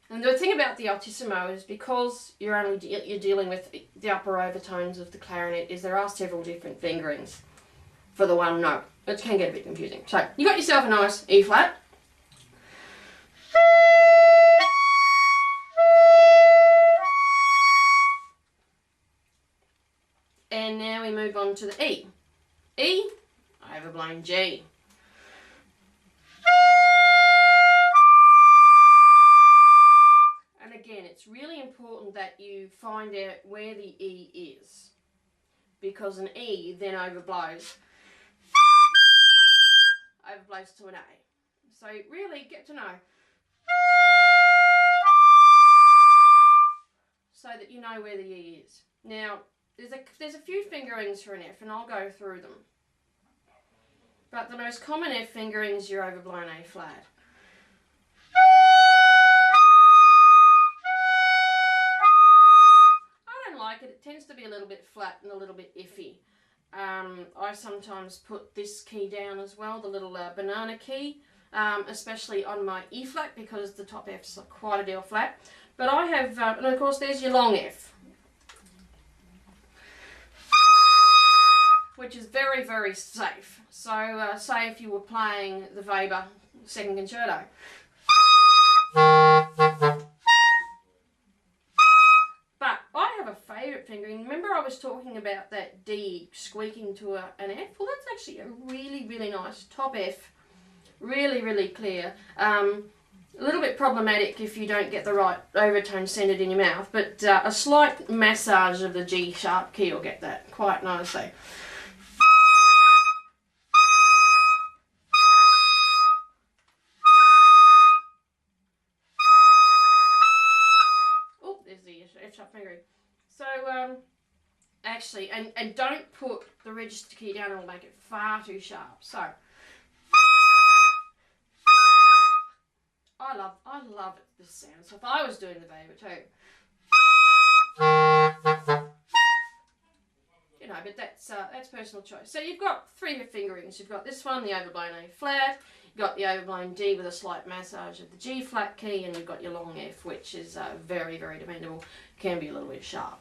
And the thing about the altissimo is because you're dealing with the upper overtones of the clarinet, is there are several different fingerings for the one note. It can get a bit confusing. So you got yourself a nice E flat. And now we move on to the E. E, overblown G. And again, it's really important that you find out where the E is, because an E then overblows to an A. So really get to know, so that you know where the E is. Now, there's a few fingerings for an F, and I'll go through them. But the most common F fingering is your overblown A flat. I don't like it. It tends to be a little bit flat and a little bit iffy. I sometimes put this key down as well, the little banana key, especially on my E flat, because the top F's quite a deal flat. But I have, and of course there's your long F, which is very, very safe. So say if you were playing the Weber second concerto. But I have a favourite fingering. Remember I was talking about that D squeaking to an F? Well, that's actually a really, really nice top F. Really, really clear. A little bit problematic if you don't get the right overtone centred in your mouth, but a slight massage of the G sharp key will get that quite nicely. Oh, there's the F sharp fingering. So, actually, and don't put the register key down, it'll make it far too sharp. So, I love it, this sound. So if I was doing the Weber too, you know, but that's personal choice. So you've got three fingerings. You've got this one, the overblown A flat. You've got the overblown D with a slight massage of the G flat key, and you've got your long F, which is very, very dependable. Can be a little bit sharp.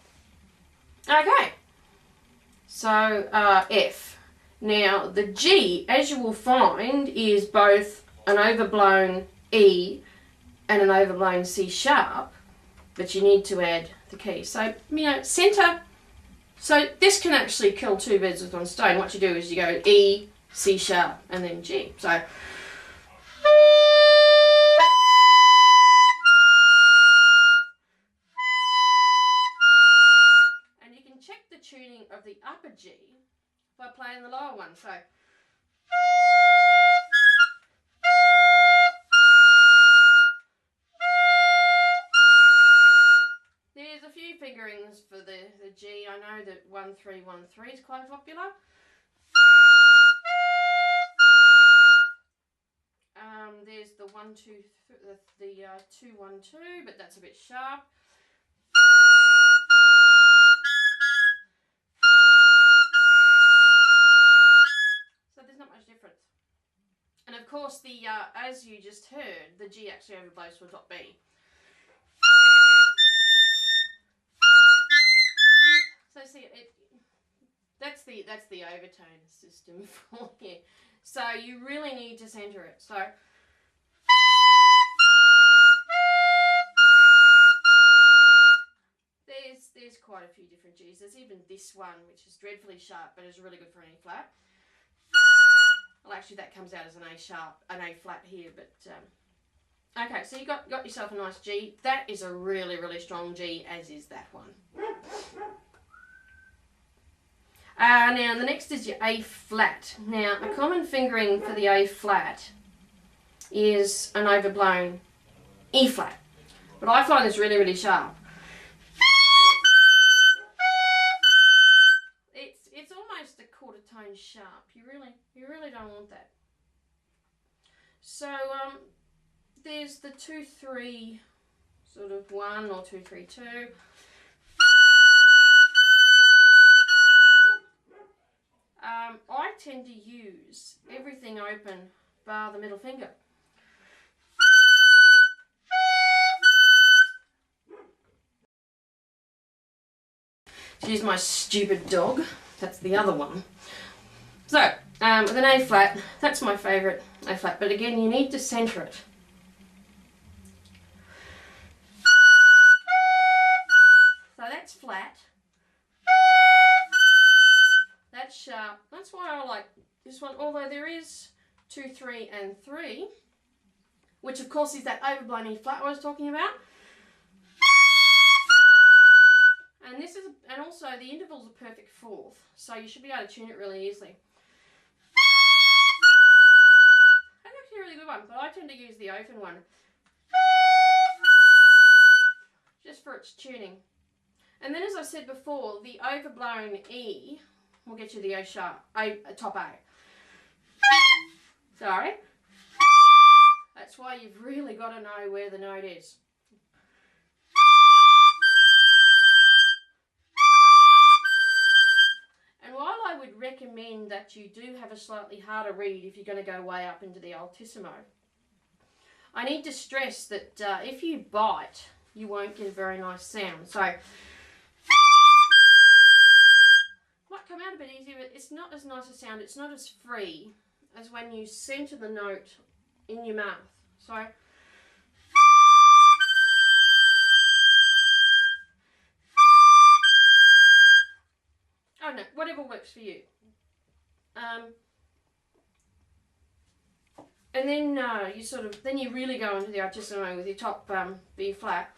Okay. So F. Now the G, as you will find, is both an overblown E and an overblown C sharp, but you need to add the key. So, you know, centre. So this can actually kill two birds with one stone. What you do is you go E, C sharp, and then G. So, and you can check the tuning of the upper G by playing the lower one. So, there's a few fingerings for the G. I know that 1-3-1-3 is quite popular. There's the 1-2, the 2-1-2, but that's a bit sharp. So there's not much difference. And of course, the as you just heard, the G actually overblows to a top B. So see, that's the overtone system for you. So you really need to centre it. So there's quite a few different G's. There's even this one, which is dreadfully sharp, but is really good for an E flat. Well, actually, that comes out as an A sharp, an A flat here, but okay. So you got yourself a nice G. That is a really, really strong G, as is that one. Now the next is your A flat. Now a common fingering for the A flat is an overblown E flat, but I find this really, really sharp. It's almost a quarter tone sharp. You really don't want that. So there's the 2-3 sort of 1 or 2-3-2. I tend to use everything open bar the middle finger. Excuse my stupid dog. That's the other one. So, with an A flat, that's my favourite A flat, but again, you need to centre it. So that's flat. That's sharp. That's why I like this one, although there is 2, 3 and 3, which of course is that overblown E flat I was talking about. And this is, and also the interval's a perfect fourth, so you should be able to tune it really easily. That's actually a really good one, but I tend to use the open one just for its tuning. And then, as I said before, the overblown E will get you the A sharp, top A. Sorry. That's why you've really got to know where the note is. And while I would recommend that you do have a slightly harder reed if you're going to go way up into the altissimo, I need to stress that if you bite, you won't get a very nice sound. So might come out a bit easier, but it's not as nice a sound. It's not as free as when you centre the note in your mouth. So oh no, whatever works for you. And then you sort of, then you really go into the altissimo with your top B flat,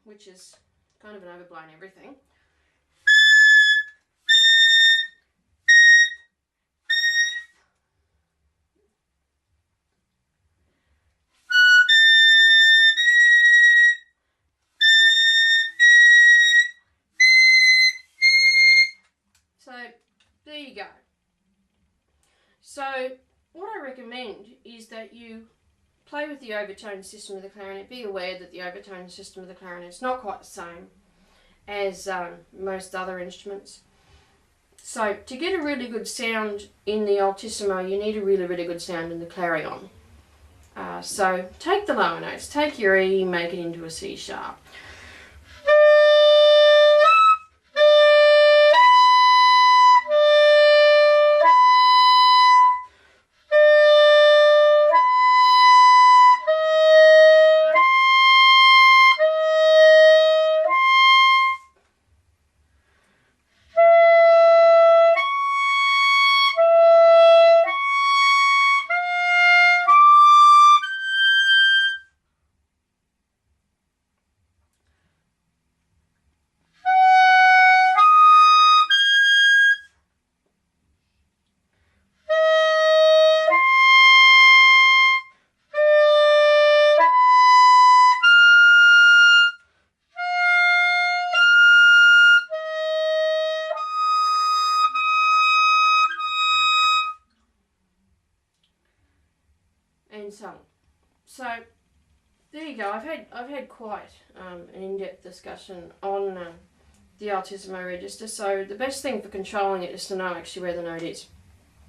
which is kind of an overblown everything. So there you go. So what I recommend is that you play with the overtone system of the clarinet. Be aware that the overtone system of the clarinet is not quite the same as most other instruments. So to get a really good sound in the altissimo, you need a really, really good sound in the clarion. So take the lower notes, take your E, make it into a C sharp. And so on. So there you go. I've had quite an in-depth discussion on the altissimo register. So the best thing for controlling it is to know actually where the note is,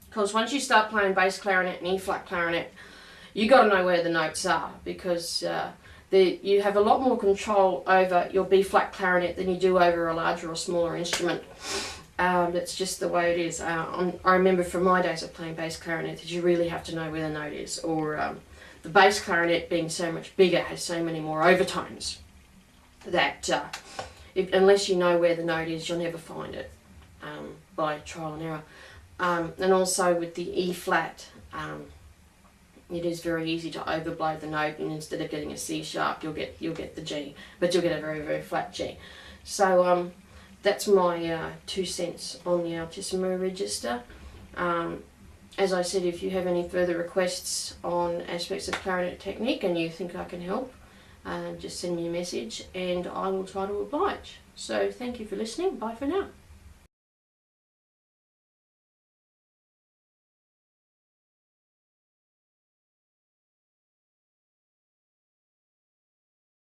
because once you start playing bass clarinet and E flat clarinet, you got to know where the notes are, because you have a lot more control over your B flat clarinet than you do over a larger or smaller instrument. That's just the way it is. I remember from my days of playing bass clarinet that you really have to know where the note is, or the bass clarinet being so much bigger has so many more overtones that unless you know where the note is, you'll never find it by trial and error. And also with the E flat, it is very easy to overblow the note, and instead of getting a C sharp, you'll get the G, but you'll get a very, very flat G. So that's my 2 cents on the altissimo register. As I said, if you have any further requests on aspects of clarinet technique and you think I can help, just send me a message and I will try to oblige. So thank you for listening. Bye for now.